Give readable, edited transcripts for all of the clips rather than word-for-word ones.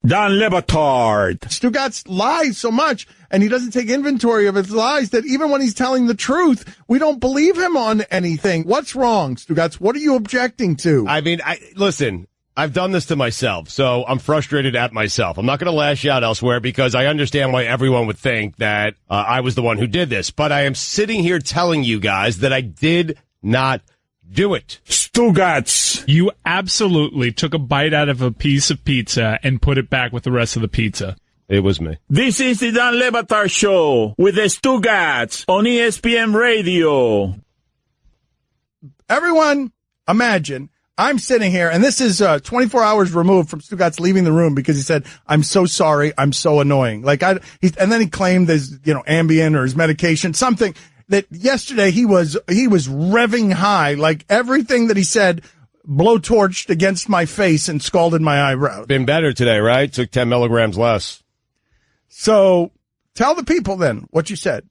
Don Lebatard. Stugotz lies so much, and he doesn't take inventory of his lies, that even when he's telling the truth, we don't believe him on anything. What's wrong, Stugotz? What are you objecting to? I mean, listen, I've done this to myself, so I'm frustrated at myself. I'm not going to lash out elsewhere because I understand why everyone would think that I was the one who did this. But I am sitting here telling you guys that I did not do it. Stugotz. You absolutely took a bite out of a piece of pizza and put it back with the rest of the pizza. It was me. This is the Don Lebatard Show with the Stugotz on ESPN Radio. Everyone, imagine I'm sitting here, and this is 24 hours removed from Stugotz leaving the room because he said, "I'm so sorry, I'm so annoying." And then he claimed there's Ambien or his medication, something that yesterday he was revving high, like everything that he said blowtorched against my face and scalded my eyebrows. Been better today, right? Took 10 milligrams less. So tell the people then what you said.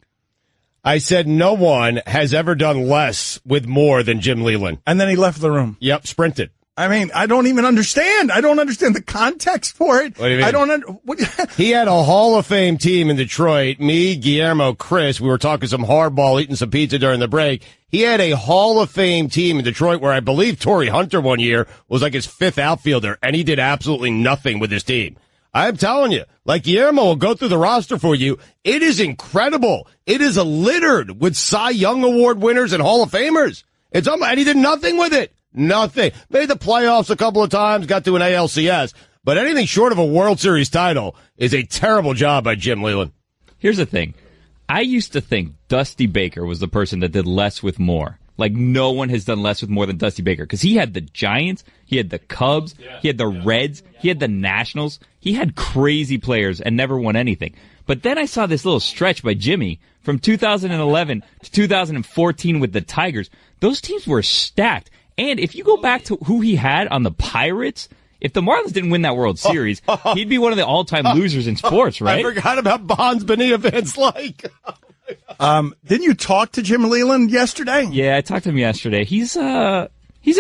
I said no one has ever done less with more than Jim Leyland. And then he left the room. Yep, sprinted. I mean, I don't even understand. I don't understand the context for it. What do you mean? He had a Hall of Fame team in Detroit. Me, Guillermo, Chris, we were talking some hardball, eating some pizza during the break. He had a Hall of Fame team in Detroit where I believe Torrey Hunter one year was like his fifth outfielder, and he did absolutely nothing with his team. I'm telling you, like Guillermo will go through the roster for you. It is incredible. It is littered with Cy Young Award winners and Hall of Famers. And he did nothing with it. Nothing. Made the playoffs a couple of times, got to an ALCS, but anything short of a World Series title is a terrible job by Jim Leyland. Here's the thing. I used to think Dusty Baker was the person that did less with more. Like, no one has done less with more than Dusty Baker. Because he had the Giants, he had the Cubs, he had the Reds, he had the Nationals. He had crazy players and never won anything. But then I saw this little stretch by Jimmy from 2011 to 2014 with the Tigers. Those teams were stacked. And if you go back to who he had on the Pirates, if the Marlins didn't win that World Series, he'd be one of the all-time losers in sports, right? I forgot about Bonds Bonilla Vince like. Didn't you talk to Jim Leyland yesterday? Yeah, I talked to him yesterday. He's a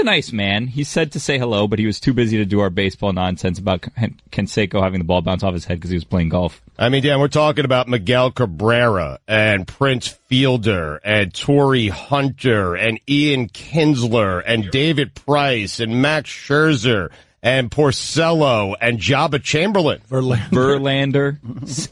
nice man. He said to say hello, but he was too busy to do our baseball nonsense about Canseco having the ball bounce off his head because he was playing golf. I mean, Dan, we're talking about Miguel Cabrera and Prince Fielder and Torrey Hunter and Ian Kinsler and David Price and Max Scherzer and Porcello and Jabba Chamberlain. Verlander.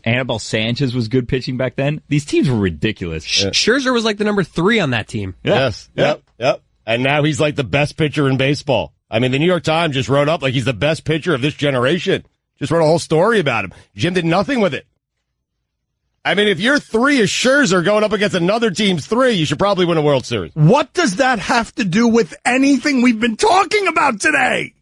Anibal Sanchez was good pitching back then. These teams were ridiculous. Scherzer was like the number 3 on that team. Yeah. Yes. Yep. And now he's like the best pitcher in baseball. I mean, the New York Times just wrote up like he's the best pitcher of this generation. Just wrote a whole story about him. Jim did nothing with it. I mean, if your 3 is Scherzer going up against another team's 3, you should probably win a World Series. What does that have to do with anything we've been talking about today?